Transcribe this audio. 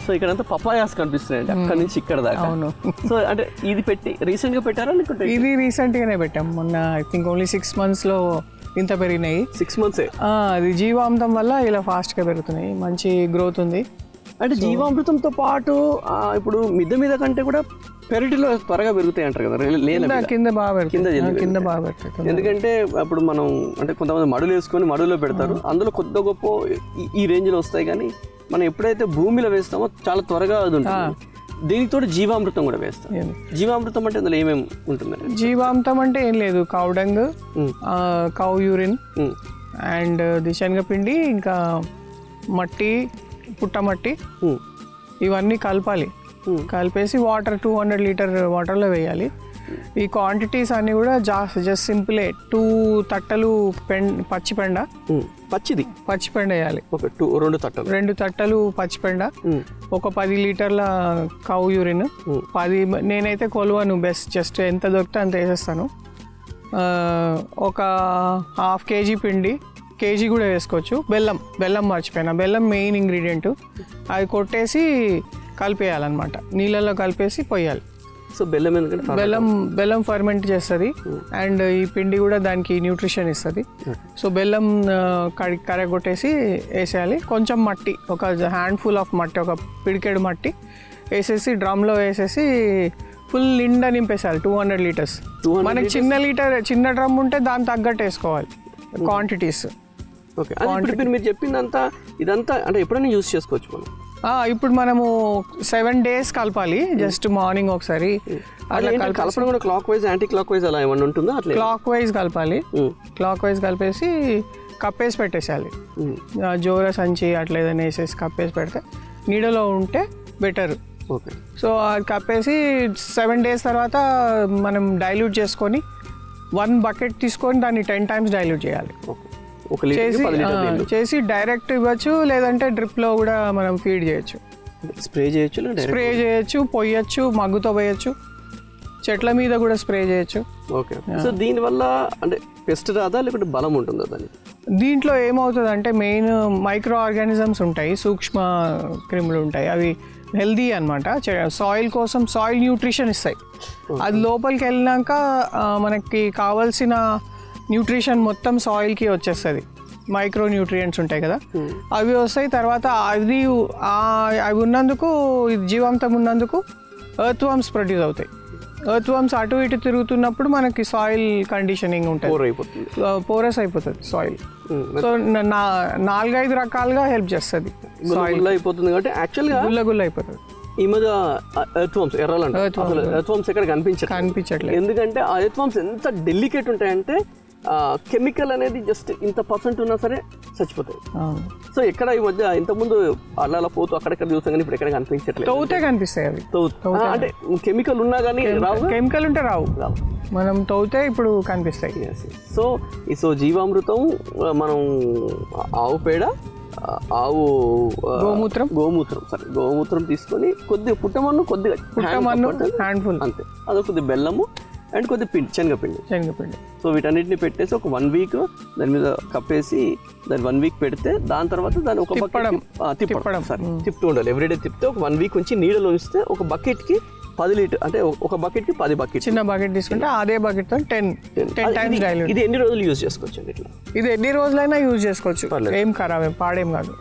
So ఇక్కడంతా papayas కనిపిస్తున్నాయండి అక్కడ నుంచి ఇక్కడ దాకా. అవును. సో అంటే ఇది పెట్టి రీసెంట్గా పెట్టారా లేకుంటే? ఇది రీసెంట్గానే పెట్టాం, మొన్న ఐ థింక్ ఓన్లీ 6 monthsలో ఇంత పెరిగినాయి. 6 months. అది జీవామృతం వల్ల ఇలా ఫాస్ట్గా పెరుగుతున్నాయి, మంచి గ్రోత్ ఉంది. అంటే జీవామృతంతో పాటు ఇప్పుడు మిద్దె మీద కంటే కూడా పెరటిలో త్వరగా పెరుగుతాయి అంటారు కదా? కింద బాగా పెరుగుతుంది, కింద బాగా పెరుగుతుంది. ఎందుకంటే అప్పుడు మనం అంటే కొంతమంది మడులు వేసుకొని మడులో పెడతారు, అందులో కొద్ది గొప్ప ఈ రేంజ్లో వస్తాయి. కానీ మనం ఎప్పుడైతే భూమిలో వేస్తామో చాలా త్వరగా అది ఉంటుంది. దీనితో జీవామృతం కూడా వేస్తాం. జీవామృతం అంటే అందులో ఏమేమి ఉంటుందండి? జీవామృతం అంటే ఏం లేదు, cow dung, cow urine and the శనగపిండి, ఇంకా మట్టి, పుట్టమట్టి, ఇవన్నీ కలపాలి. కలిపేసి వాటర్ 200 లీటర్ వాటర్లో వేయాలి. ఈ క్వాంటిటీస్ అన్నీ కూడా జస్ట్ సింపులే. 2 తట్టలు పచ్చిపెండ, పచ్చిపెండ వేయాలి. 2 తట్టలు పచ్చిపెండ, ఒక 10 లీటర్ల కౌ యూరిన్, 10 నేనైతే కొలువను, బెస్ట్ జస్ట్ ఎంత దొరికితే అంత వేసేస్తాను. ఒక 1/2 kg పిండి, కేజీ కూడా వేసుకోవచ్చు. బెల్లం మర్చిపోయినా, బెల్లం మెయిన్ ఇంగ్రీడియంట్. అది కొట్టేసి కలిపేయాలన్నమాట, నీళ్ళల్లో కలిపేసి పోయాలి. సో బెల్లం ఎందుకంటే బెల్లం ఫర్మెంట్ చేస్తుంది అండ్ ఈ పిండి కూడా దానికి న్యూట్రిషన్ ఇస్తుంది. సో బెల్లం కరగొట్టేసి వేసేయాలి. కొంచెం మట్టి, ఒక హ్యాండ్ఫుల్ ఆఫ్ మట్టి, ఒక పిడికెడు మట్టి వేసేసి డ్రమ్లో వేసేసి ఫుల్ నిండా నింపేసేయాలి. 200 లీటర్స్. మనకి చిన్న డ్రమ్ ఉంటే దాని తగ్గట్టు వేసుకోవాలి క్వాంటిటీస్. ఓకే, మీరు చెప్పిందంతా ఇదంతా అంటే ఎప్పుడైనా యూజ్ చేసుకోవచ్చు మనం? ఇప్పుడు మనము 7 days కలపాలి, జస్ట్ మార్నింగ్ ఒకసారి. అట్లా కలపడం కూడా clock wise, anti clock wise అలా ఏమన్నా ఉంటుందా? అట్లా క్లాక్ వైజ్ కలపాలి. క్లాక్ వైజ్ కలిపేసి కప్పేసి పెట్టేసేయాలి. జోర సంచి అట్లా ఏదైనా వేసేసి కప్పేసి పెడితే నీడలో ఉంటే బెటర్. ఓకే, సో అది కప్పేసి 7 days తర్వాత మనం డైల్యూట్ చేసుకొని 1 bucket తీసుకొని దాన్ని 10 times డైల్యూట్ చేయాలి. చేసి డైరెక్ట్ ఇవ్వచ్చు, లేదంటే డ్రిప్లో కూడా మనం ఫీడ్ చేయొచ్చు. స్ప్రే చేయొచ్చు, పొయ్యొచ్చు, మగ్గుతో పోయొచ్చు, చెట్ల మీద కూడా స్ప్రే చేయొచ్చు. ఓకే, సో దీనివల్ల అంటే పెస్ట్ రాదా లేకుంటే బలం ఉంటుందా దానికి? దీంట్లో ఏమవుతుంది అంటే మెయిన్ మైక్రో ఆర్గానిజమ్స్ ఉంటాయి, సూక్ష్మ క్రిములు ఉంటాయి, అవి హెల్దీ అనమాట. సాయిల్ కోసం సాయిల్ న్యూట్రిషన్ ఇస్తాయి. అది లోపలికి వెళ్ళినాక మనకి కావాల్సిన న్యూట్రిషన్ మొత్తం సాయిల్కి వచ్చేస్తుంది. మైక్రో న్యూట్రియంట్స్ ఉంటాయి కదా, అవి వస్తాయి. తర్వాత అవి ఉన్నందుకు, జీవామృతం ఉన్నందుకు ఎర్త్ వామ్స్ ప్రొడ్యూస్ అవుతాయి. ఎర్త్ వామ్స్ అటు ఇటు తిరుగుతున్నప్పుడు మనకి సాయిల్ కండిషనింగ్ ఉంటుంది, పోరస్ అయిపోతుంది సాయిల్. సో 4-5 రకాలుగా హెల్ప్ చేస్తుంది. సాయిల్ అయిపోతుంది కాబట్టి యాక్చువల్గా గుల్ల అయిపోతుంది. ఈ మధ్య ఎర్త్ వామ్స్ ఎర్రలంటే ఎర్త్ వామ్స్ ఎక్కడ కనిపించట్లేదు. ఎందుకంటే ఆ ఎర్త్ వామ్స్ ఎంత డెలికేట్ ఉంటాయంటే కెమికల్ అనేది జస్ట్ ఇంత % ఉన్నా సరే చచ్చిపోతాయి. సో ఎక్కడ ఈ మధ్య ఇంతకుముందు అలా పోతూ అక్కడెక్కడ చూస్తాం కానీ ఇప్పుడు ఎక్కడ కనిపించట్లేదు. తవ్వుతే కనిపిస్తాయి అవి. అంటే కెమికల్ ఉన్నా కానీ రావు, కెమికల్ ఉంటే రావు, మనం తవ్వుతే ఇప్పుడు కనిపిస్తాయి. సో జీవామృతం మనం ఆవు పేడ, ఆవు గోమూత్రం తీసుకొని కొద్దిగా పుట్టమన్ను, కొద్దిగా హ్యాండ్ఫుల్ అంతే, అదొక కొద్ది బెల్లము అండ్ కొద్ది పిండి, శనగపిండి. సో వీటన్నిటిని పెట్టేసి ఒక 1 week దాని మీద కప్పేసి దాన్ని 1 week పెడితే దాని తర్వాత దాన్ని ఒక తిప్పుతూ ఉండాలి. ఎవ్రీడే తిప్పితే ఒక 1 week ఉంచి నీడలో ఉంచితే ఒక బకెట్కి 10 లీటర్, అంటే ఒక బకెట్కి 10 buckets. చిన్న బకెట్ తీసుకుంటే అదే బకెట్తో 10 times డైల్యూట్. ఇది ఎన్ని రోజులు యూజ్ చేసుకోవచ్చు అండి? ఇట్లా ఇది ఎన్ని రోజులైనా యూజ్ చేసుకోవచ్చు, ఏం ఖరాబ్, పాడేం కాదు.